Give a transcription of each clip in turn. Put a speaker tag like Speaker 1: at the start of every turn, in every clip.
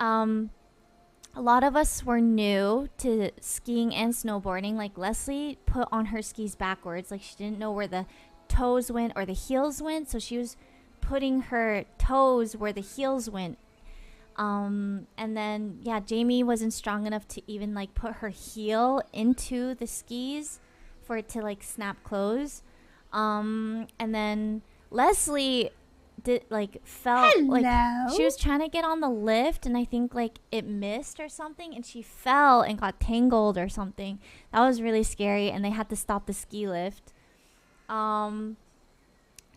Speaker 1: a lot of us were new to skiing and snowboarding. Like Leslie put on her skis backwards. Like she didn't know where the toes went or the heels went. So she was putting her toes where the heels went. And then, yeah, Jamie wasn't strong enough to even like put her heel into the skis for it to like snap close. And then Leslie did like fell. Like she was trying to get on the lift and I think like it missed or something and she fell and got tangled or something. That was really scary and they had to stop the ski lift.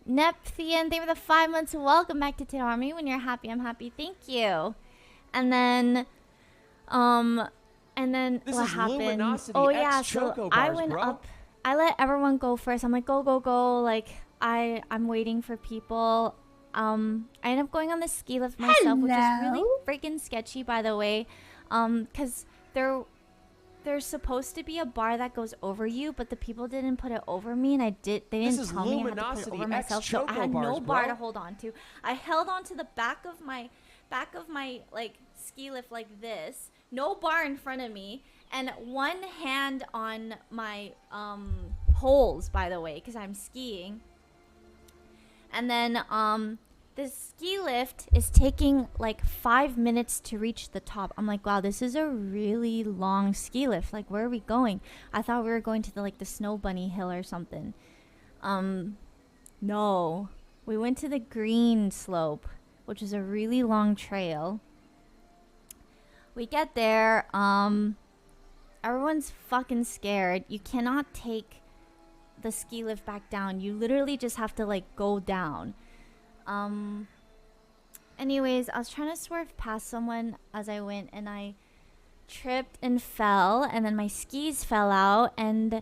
Speaker 1: Nepthian, they were the 5 months. Welcome back to Tit Army. When you're happy, I'm happy. Thank you. And then
Speaker 2: This
Speaker 1: what
Speaker 2: is
Speaker 1: happened?
Speaker 2: Luminosity
Speaker 1: Oh
Speaker 2: X
Speaker 1: yeah,
Speaker 2: Choco
Speaker 1: so I
Speaker 2: Bars,
Speaker 1: went
Speaker 2: bro.
Speaker 1: up. I let everyone go first. I'm like, go. Like I'm waiting for people. I ended up going on the ski lift myself, which is really freaking sketchy, by the way. Cause there's supposed to be a bar that goes over you, but the people didn't put it over me, and they didn't tell me I had to put it over myself, so I had no bar to hold on to. I held on to the back of my like ski lift like this, no bar in front of me, and one hand on my poles, by the way, because I'm skiing. And then the ski lift is taking like 5 minutes to reach the top. I'm like, wow, this is a really long ski lift. Like, where are we going? I thought we were going to the Snow Bunny Hill or something. No. We went to the green slope, which is a really long trail. We get there. Everyone's fucking scared. You cannot take the ski lift back down. You literally just have to like go down. Anyways, I was trying to swerve past someone as I went and I tripped and fell and then my skis fell out and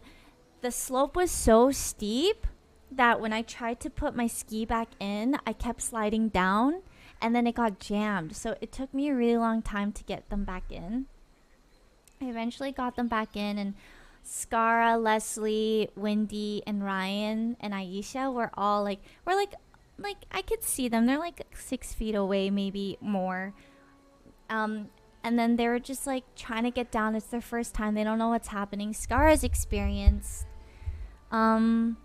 Speaker 1: the slope was so steep that when I tried to put my ski back in, I kept sliding down and then it got jammed. So it took me a really long time to get them back in. I eventually got them back in and Skara, Leslie, Wendy, and Ryan and Aisha were all like, we're like I could see them. They're like 6 feet away, maybe more. And then they were just like trying to get down. It's their first time. They don't know what's happening. Skara's experienced. And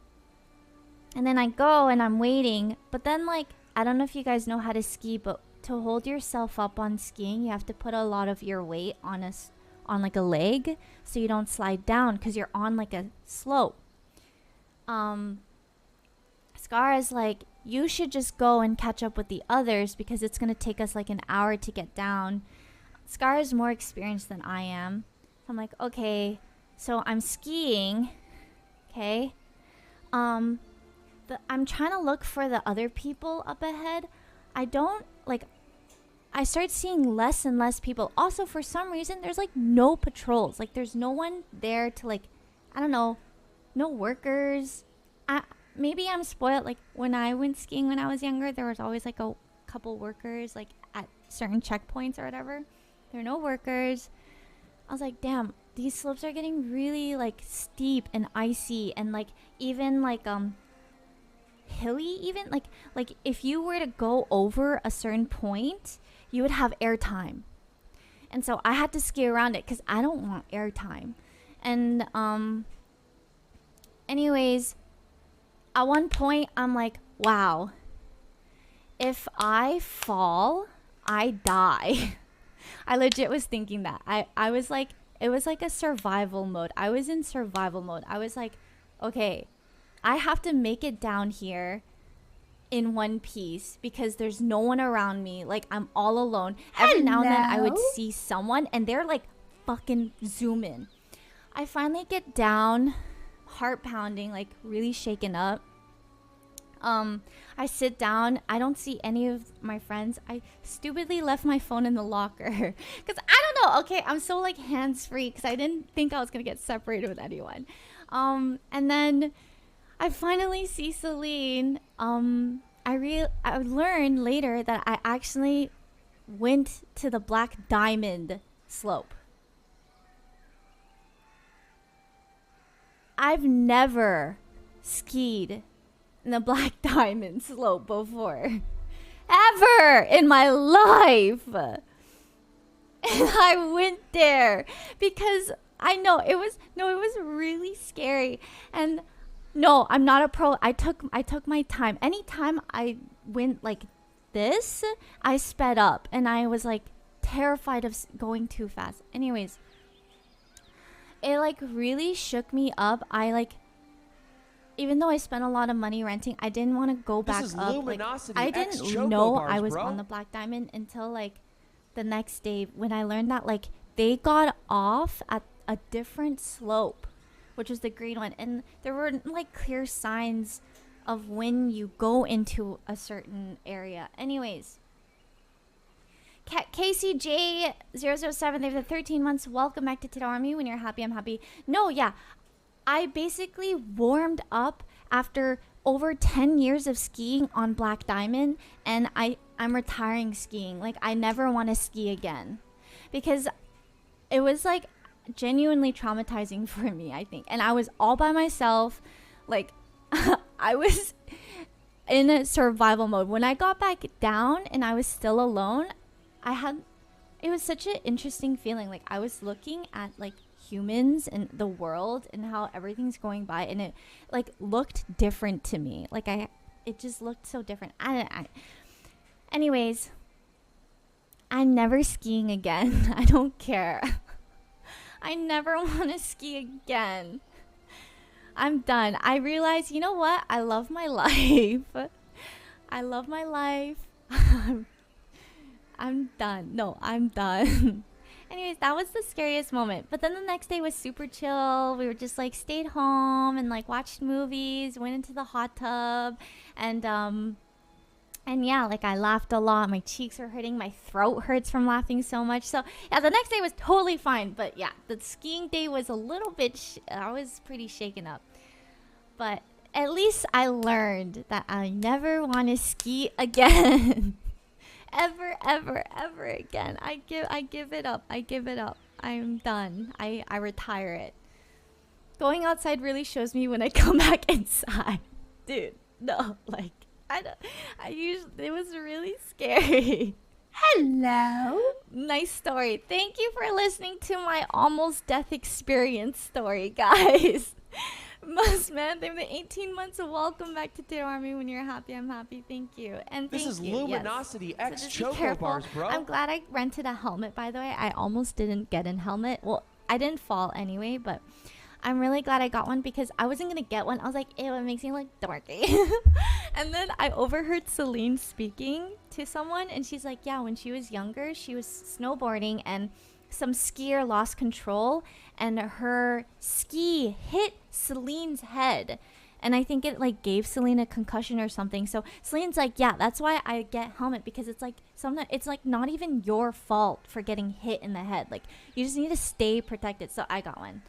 Speaker 1: then I go and I'm waiting. But then like, I don't know if you guys know how to ski, but to hold yourself up on skiing, you have to put a lot of your weight on like a leg so you don't slide down because you're on like a slope. Skara's like, you should just go and catch up with the others because it's going to take us like an hour to get down. Skara's more experienced than I am. So I'm like, okay. So I'm skiing. Okay. I'm trying to look for the other people up ahead. I start seeing less and less people. Also, for some reason, there's like no patrols. Like there's no one there to like, I don't know, no workers. Maybe I'm spoiled. Like when I went skiing when I was younger, there was always like a couple workers like at certain checkpoints or whatever. There are no workers. I was like, damn, these slopes are getting really like steep and icy and like even like hilly even like if you were to go over a certain point, you would have airtime. And so I had to ski around it because I don't want airtime. And anyways, at one point, I'm like, wow, if I fall, I die. I legit was thinking that. I was like, it was like a survival mode. I was in survival mode. I was like, okay, I have to make it down here in one piece because there's no one around me. Like, I'm all alone. Every now and then I would see someone and they're like fucking zoom in. I finally get down, heart pounding, like really shaken up. I sit down. I don't see any of my friends. I stupidly left my phone in the locker because I don't know. Okay, I'm so like hands free because I didn't think I was gonna get separated with anyone. And then I finally see Celine. I learned later that I actually went to the Black Diamond slope. I've never skied in the Black Diamond slope before. Ever in my life. And I went there because I know it was no, it was really scary. And no, I'm not a pro. I took my time. Anytime I went like this, I sped up and I was like terrified of going too fast. Anyways, it like really shook me up. I like even though I spent a lot of money renting, I didn't want to go back up.
Speaker 2: Luminosity
Speaker 1: like, I
Speaker 2: X
Speaker 1: didn't
Speaker 2: Choco
Speaker 1: know
Speaker 2: Bars,
Speaker 1: I was
Speaker 2: bro.
Speaker 1: on the Black Diamond until like the next day when I learned that like they got off at a different slope, which was the green one, and there were like clear signs of when you go into a certain area. Anyways, KCJ007, they've had 13 months. Welcome back to Tito Army. When you're happy, I'm happy. No, yeah. I basically warmed up after over 10 years of skiing on Black Diamond, and I'm retiring skiing. Like, I never want to ski again because it was like genuinely traumatizing for me, I think. And I was all by myself. Like, I was in a survival mode. When I got back down and I was still alone, it was such an interesting feeling. Like, I was looking at like humans and the world and how everything's going by, and it like looked different to me. Like it just looked so different. Anyways, I'm never skiing again. I don't care. I never want to ski again. I'm done. I realized, you know what? I love my life. I love my life. I'm done. No, I'm done. Anyways, that was the scariest moment. But then the next day was super chill. We were just like stayed home and like watched movies, went into the hot tub, and yeah, like I laughed a lot. My cheeks were hurting. My throat hurts from laughing so much. So yeah, the next day was totally fine. But yeah, the skiing day was a little bit. I was pretty shaken up. But at least I learned that I never want to ski again. Ever again. I give it up. I give it up. I'm done. I retire it. Going outside really shows me when I come back inside. Dude, no, like it was really scary.
Speaker 3: Hello.
Speaker 1: Nice story. Thank you for listening to my almost death experience story, guys. Most man, they've been 18 months. Welcome back to Tito Army. When you're happy, I'm happy. Thank you. And
Speaker 2: This
Speaker 1: thank
Speaker 2: is
Speaker 1: you.
Speaker 2: Luminosity
Speaker 1: Yes.
Speaker 2: X
Speaker 1: So just be
Speaker 2: Choco
Speaker 1: careful.
Speaker 2: Bars, bro.
Speaker 1: I'm glad I rented a helmet, by the way. I almost didn't get a helmet. Well, I didn't fall anyway, but I'm really glad I got one because I wasn't going to get one. I was like, ew, it makes me look dorky. And then I overheard Celine speaking to someone, and she's like, yeah, when she was younger, she was snowboarding, and some skier lost control, and her ski hit Celine's head. And I think it like gave Celine a concussion or something. So Celine's like, yeah, that's why I get helmet, because it's like sometimes it's like not even your fault for getting hit in the head. Like you just need to stay protected. So I got one.